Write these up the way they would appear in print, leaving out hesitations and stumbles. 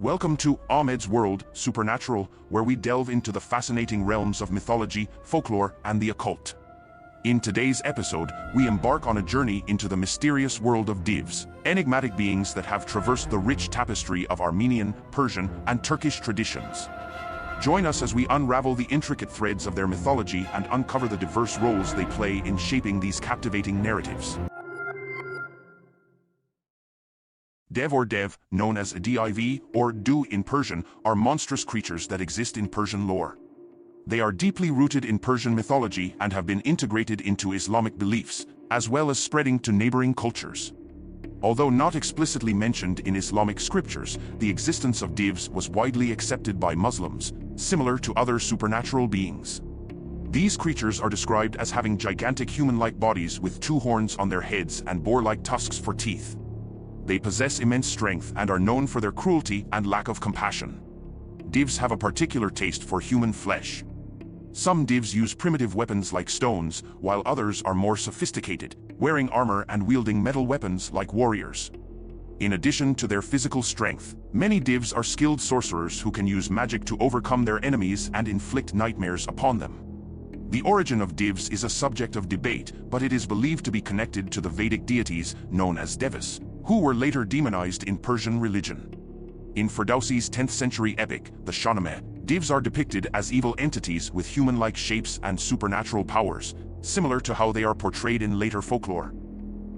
Welcome to Ahmed's World, Supernatural, where we delve into the fascinating realms of mythology, folklore, and the occult. In today's episode, we embark on a journey into the mysterious world of daevas, enigmatic beings that have traversed the rich tapestry of Armenian, Persian, and Turkish traditions. Join us as we unravel the intricate threads of their mythology and uncover the diverse roles they play in shaping these captivating narratives. Dev or dev, known as div or du in Persian, are monstrous creatures that exist in Persian lore. They are deeply rooted in Persian mythology and have been integrated into Islamic beliefs, as well as spreading to neighboring cultures. Although not explicitly mentioned in Islamic scriptures, the existence of daevas was widely accepted by Muslims, similar to other supernatural beings. These creatures are described as having gigantic human-like bodies with two horns on their heads and boar-like tusks for teeth. They possess immense strength and are known for their cruelty and lack of compassion. Daevas have a particular taste for human flesh. Some daevas use primitive weapons like stones, while others are more sophisticated, wearing armor and wielding metal weapons like warriors. In addition to their physical strength, many daevas are skilled sorcerers who can use magic to overcome their enemies and inflict nightmares upon them. The origin of daevas is a subject of debate, but it is believed to be connected to the Vedic deities known as devas, who were later demonized in Persian religion. In Ferdowsi's 10th century epic, the Shahnameh, daevas are depicted as evil entities with human-like shapes and supernatural powers, similar to how they are portrayed in later folklore.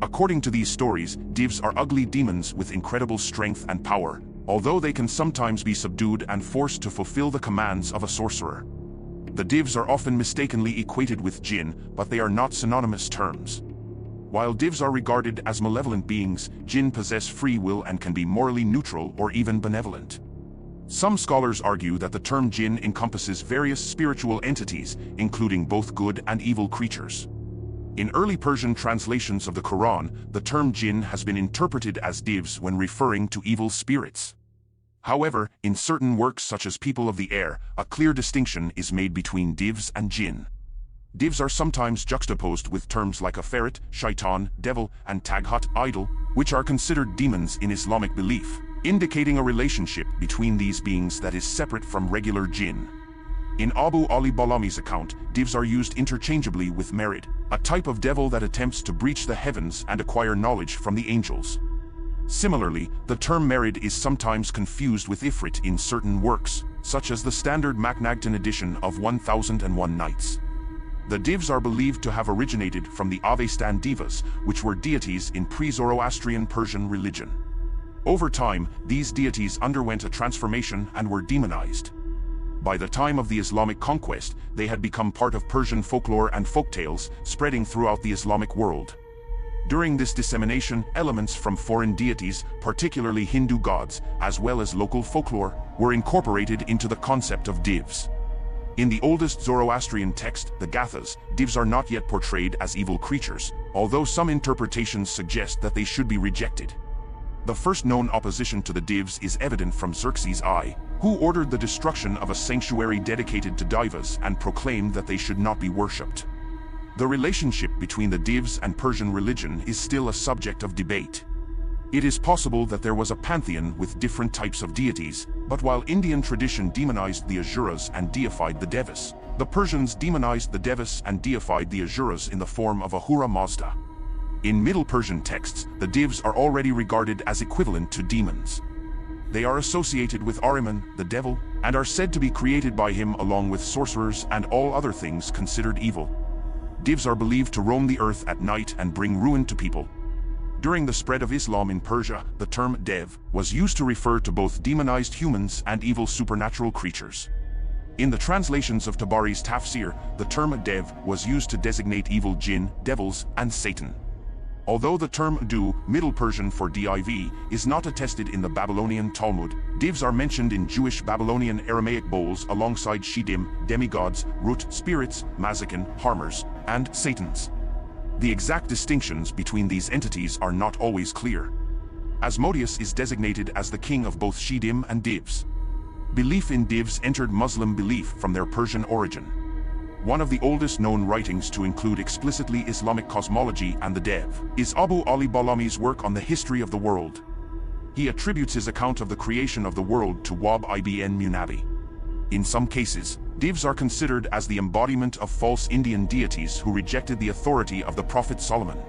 According to these stories, daevas are ugly demons with incredible strength and power, although they can sometimes be subdued and forced to fulfill the commands of a sorcerer. The daevas are often mistakenly equated with jinn, but they are not synonymous terms. While daevas are regarded as malevolent beings, jinn possess free will and can be morally neutral or even benevolent. Some scholars argue that the term jinn encompasses various spiritual entities, including both good and evil creatures. In early Persian translations of the Quran, the term jinn has been interpreted as daevas when referring to evil spirits. However, in certain works such as People of the Air, a clear distinction is made between daevas and jinn. Daevas are sometimes juxtaposed with terms like aferet, shaitan, devil, and taghat, idol, which are considered demons in Islamic belief, indicating a relationship between these beings that is separate from regular jinn. In Abu Ali Balami's account, daevas are used interchangeably with merid, a type of devil that attempts to breach the heavens and acquire knowledge from the angels. Similarly, the term merid is sometimes confused with ifrit in certain works, such as the standard Maknagtan edition of 1001 Nights. The daevas are believed to have originated from the Avestan devas, which were deities in pre-Zoroastrian Persian religion. Over time, these deities underwent a transformation and were demonized. By the time of the Islamic conquest, they had become part of Persian folklore and folktales, spreading throughout the Islamic world. During this dissemination, elements from foreign deities, particularly Hindu gods, as well as local folklore, were incorporated into the concept of daevas. In the oldest Zoroastrian text, the Gathas, daevas are not yet portrayed as evil creatures, although some interpretations suggest that they should be rejected. The first known opposition to the daevas is evident from Xerxes I, who ordered the destruction of a sanctuary dedicated to daevas and proclaimed that they should not be worshipped. The relationship between the daevas and Persian religion is still a subject of debate. It is possible that there was a pantheon with different types of deities, but while Indian tradition demonized the Asuras and deified the devas, the Persians demonized the devas and deified the Asuras in the form of Ahura Mazda. In Middle Persian texts, the daevas are already regarded as equivalent to demons. They are associated with Ahriman, the devil, and are said to be created by him along with sorcerers and all other things considered evil. Daevas are believed to roam the earth at night and bring ruin to people. During the spread of Islam in Persia, the term dev was used to refer to both demonized humans and evil supernatural creatures. In the translations of Tabari's Tafsir, the term dev was used to designate evil jinn, devils, and Satan. Although the term du, Middle Persian for div, is not attested in the Babylonian Talmud, daevas are mentioned in Jewish Babylonian Aramaic bowls alongside Shidim, demigods, Rut, spirits, Mazakin, harmers, and Satans. The exact distinctions between these entities are not always clear. Asmodeus is designated as the king of both Shidim and daevas. Belief in daevas entered Muslim belief from their Persian origin. One of the oldest known writings to include explicitly Islamic cosmology and the dev is Abu Ali Balami's work on the history of the world. He attributes his account of the creation of the world to Wab ibn Munabi. In some cases, devs are considered as the embodiment of false Indian deities who rejected the authority of the Prophet Solomon.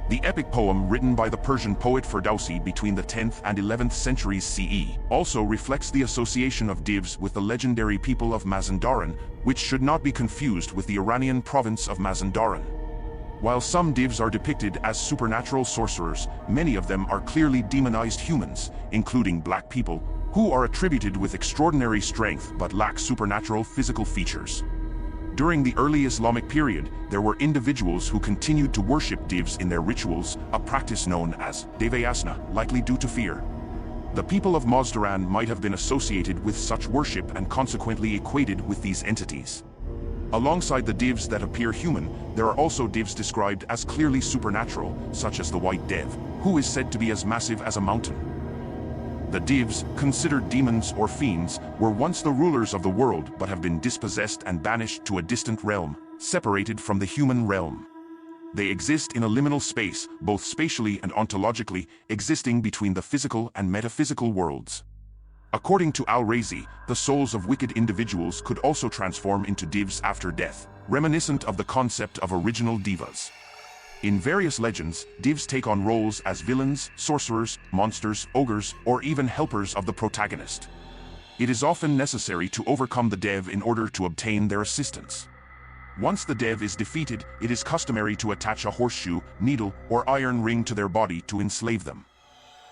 The epic poem written by the Persian poet Ferdowsi between the 10th and 11th centuries CE also reflects the association of devs with the legendary people of Mazandaran, which should not be confused with the Iranian province of Mazandaran. While some devs are depicted as supernatural sorcerers, many of them are clearly demonized humans, including black people, who are attributed with extraordinary strength but lack supernatural physical features. During the early Islamic period, there were individuals who continued to worship devs in their rituals, a practice known as devasna, likely due to fear. The people of Mazandaran might have been associated with such worship and consequently equated with these entities. Alongside the devs that appear human, there are also devs described as clearly supernatural, such as the white dev, who is said to be as massive as a mountain. The devs, considered demons or fiends, were once the rulers of the world but have been dispossessed and banished to a distant realm, separated from the human realm. They exist in a liminal space, both spatially and ontologically, existing between the physical and metaphysical worlds. According to Al-Razi, the souls of wicked individuals could also transform into devs after death, reminiscent of the concept of original daevas. In various legends, devs take on roles as villains, sorcerers, monsters, ogres, or even helpers of the protagonist. It is often necessary to overcome the dev in order to obtain their assistance. Once the dev is defeated, it is customary to attach a horseshoe, needle, or iron ring to their body to enslave them.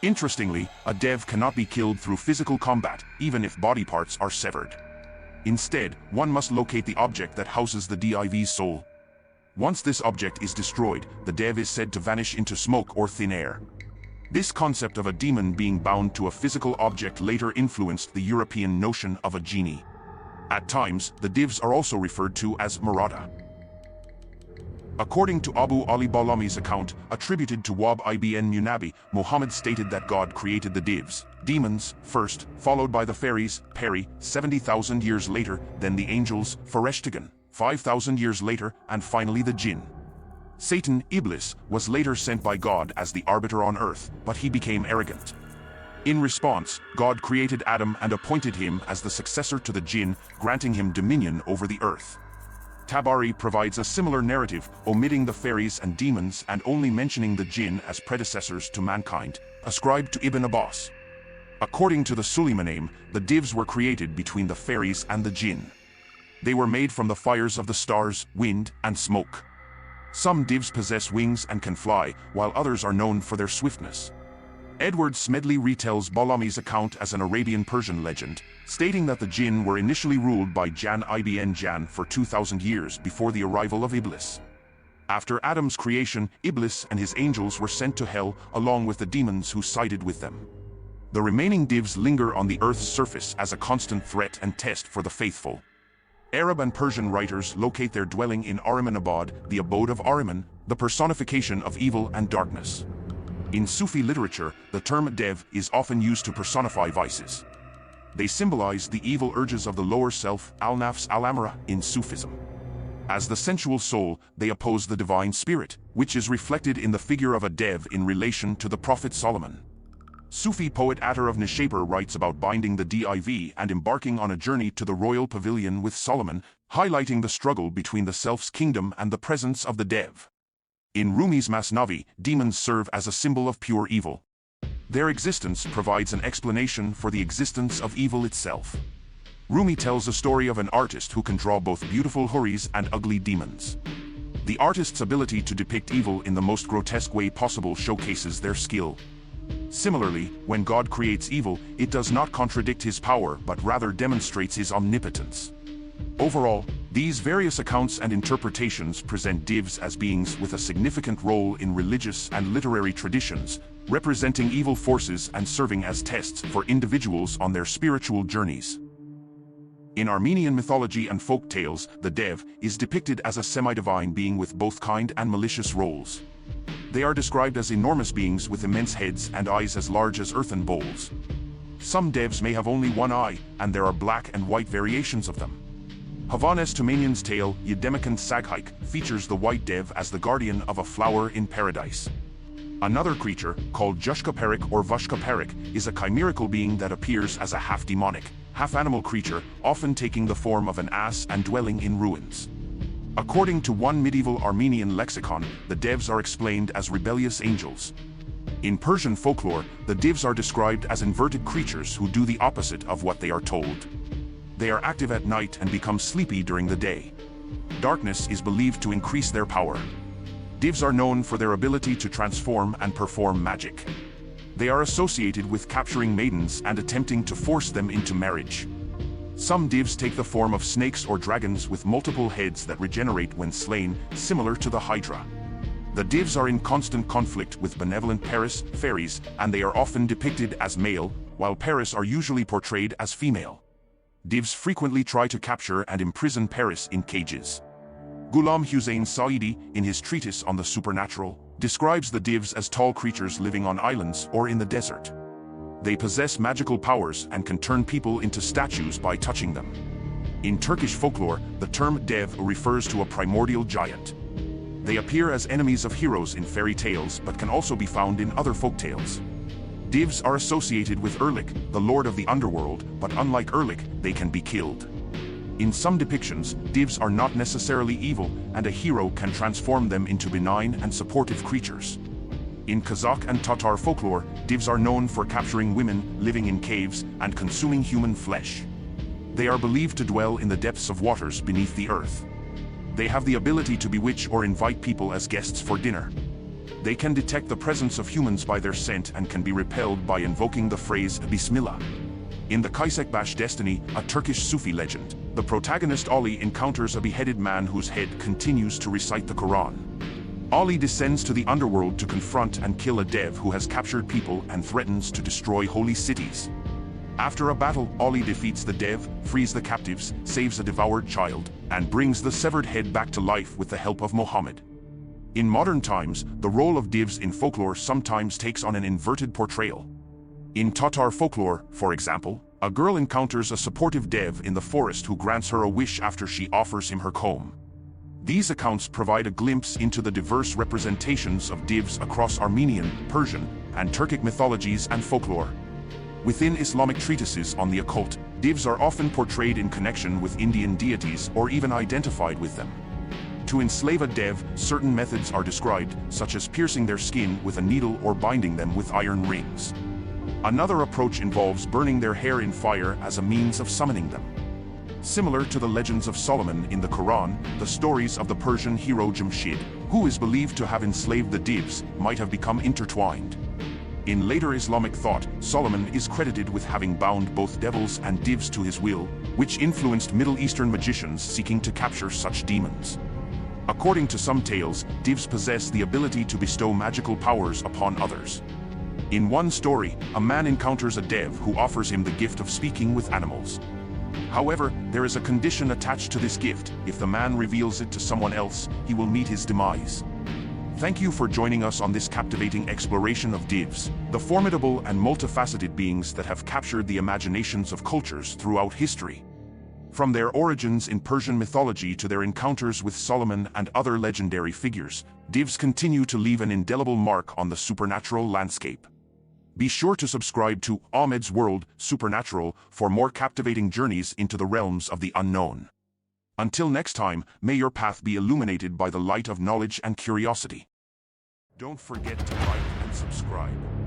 Interestingly, a dev cannot be killed through physical combat, even if body parts are severed. Instead, one must locate the object that houses the dev's soul. Once this object is destroyed, the dev is said to vanish into smoke or thin air. This concept of a demon being bound to a physical object later influenced the European notion of a genie. At times, the devs are also referred to as marada. According to Abu Ali Balami's account, attributed to Wab ibn Munabi, Muhammad stated that God created the devs, demons, first, followed by the fairies, peri, 70,000 years later, then the angels, fareshtagan, 5,000 years later, and finally the jinn. Satan, Iblis, was later sent by God as the arbiter on earth, but he became arrogant. In response, God created Adam and appointed him as the successor to the jinn, granting him dominion over the earth. Tabari provides a similar narrative, omitting the fairies and demons and only mentioning the jinn as predecessors to mankind, ascribed to Ibn Abbas. According to the Suleiman, the devs were created between the fairies and the jinn. They were made from the fires of the stars, wind, and smoke. Some devs possess wings and can fly, while others are known for their swiftness. Edward Smedley retells Balami's account as an Arabian-Persian legend, stating that the jinn were initially ruled by Jan ibn Jan for 2,000 years before the arrival of Iblis. After Adam's creation, Iblis and his angels were sent to hell, along with the demons who sided with them. The remaining devs linger on the earth's surface as a constant threat and test for the faithful. Arab and Persian writers locate their dwelling in Ahrimanabad, the abode of Ahriman, the personification of evil and darkness. In Sufi literature, the term dev is often used to personify vices. They symbolize the evil urges of the lower self, al-nafs al-amara, in Sufism. As the sensual soul, they oppose the divine spirit, which is reflected in the figure of a dev in relation to the Prophet Solomon. Sufi poet Attar of Nishapur writes about binding the div and embarking on a journey to the royal pavilion with Solomon, highlighting the struggle between the self's kingdom and the presence of the dev. In Rumi's Masnavi, demons serve as a symbol of pure evil. Their existence provides an explanation for the existence of evil itself. Rumi tells a story of an artist who can draw both beautiful houris and ugly demons. The artist's ability to depict evil in the most grotesque way possible showcases their skill. Similarly, when God creates evil, it does not contradict his power but rather demonstrates his omnipotence. Overall, these various accounts and interpretations present devs as beings with a significant role in religious and literary traditions, representing evil forces and serving as tests for individuals on their spiritual journeys. In Armenian mythology and folk tales, the dev is depicted as a semi-divine being with both kind and malicious roles. They are described as enormous beings with immense heads and eyes as large as earthen bowls. Some devs may have only one eye, and there are black and white variations of them. Havanes Tumanian's tale, Yedemikan Saghaik, features the white dev as the guardian of a flower in paradise. Another creature, called Jushkaperik or Vushkaperik, is a chimerical being that appears as a half-demonic, half-animal creature, often taking the form of an ass and dwelling in ruins. According to one medieval Armenian lexicon, the devs are explained as rebellious angels. In Persian folklore, the devs are described as inverted creatures who do the opposite of what they are told. They are active at night and become sleepy during the day. Darkness is believed to increase their power. Devs are known for their ability to transform and perform magic. They are associated with capturing maidens and attempting to force them into marriage. Some devs take the form of snakes or dragons with multiple heads that regenerate when slain, similar to the Hydra. The devs are in constant conflict with benevolent Paris, fairies, and they are often depicted as male, while Paris are usually portrayed as female. Devs frequently try to capture and imprison Paris in cages. Ghulam Hussein Saidi, in his treatise on the supernatural, describes the devs as tall creatures living on islands or in the desert. They possess magical powers and can turn people into statues by touching them. In Turkish folklore, the term dev refers to a primordial giant. They appear as enemies of heroes in fairy tales but can also be found in other folktales. Devs are associated with Erlik, the lord of the underworld, but unlike Erlik, they can be killed. In some depictions, devs are not necessarily evil, and a hero can transform them into benign and supportive creatures. In Kazakh and Tatar folklore, devs are known for capturing women, living in caves, and consuming human flesh. They are believed to dwell in the depths of waters beneath the earth. They have the ability to bewitch or invite people as guests for dinner. They can detect the presence of humans by their scent and can be repelled by invoking the phrase Bismillah. In the Kaysekbash Destiny, a Turkish Sufi legend, the protagonist Ali encounters a beheaded man whose head continues to recite the Quran. Ali descends to the underworld to confront and kill a dev who has captured people and threatens to destroy holy cities. After a battle, Ali defeats the dev, frees the captives, saves a devoured child, and brings the severed head back to life with the help of Muhammad. In modern times, the role of devs in folklore sometimes takes on an inverted portrayal. In Tatar folklore, for example, a girl encounters a supportive dev in the forest who grants her a wish after she offers him her comb. These accounts provide a glimpse into the diverse representations of devs across Armenian, Persian, and Turkic mythologies and folklore. Within Islamic treatises on the occult, devs are often portrayed in connection with Indian deities or even identified with them. To enslave a dev, certain methods are described, such as piercing their skin with a needle or binding them with iron rings. Another approach involves burning their hair in fire as a means of summoning them. Similar to the legends of Solomon in the Quran, the stories of the Persian hero Jamshid, who is believed to have enslaved the devs, might have become intertwined. In later Islamic thought, Solomon is credited with having bound both devils and devs to his will, which influenced Middle Eastern magicians seeking to capture such demons. According to some tales, devs possess the ability to bestow magical powers upon others. In one story, a man encounters a dev who offers him the gift of speaking with animals. However, there is a condition attached to this gift: if the man reveals it to someone else, he will meet his demise. Thank you for joining us on this captivating exploration of devs, the formidable and multifaceted beings that have captured the imaginations of cultures throughout history. From their origins in Persian mythology to their encounters with Solomon and other legendary figures, devs continue to leave an indelible mark on the supernatural landscape. Be sure to subscribe to Ahmed's World Supernatural for more captivating journeys into the realms of the unknown. Until next time, may your path be illuminated by the light of knowledge and curiosity. Don't forget to like and subscribe.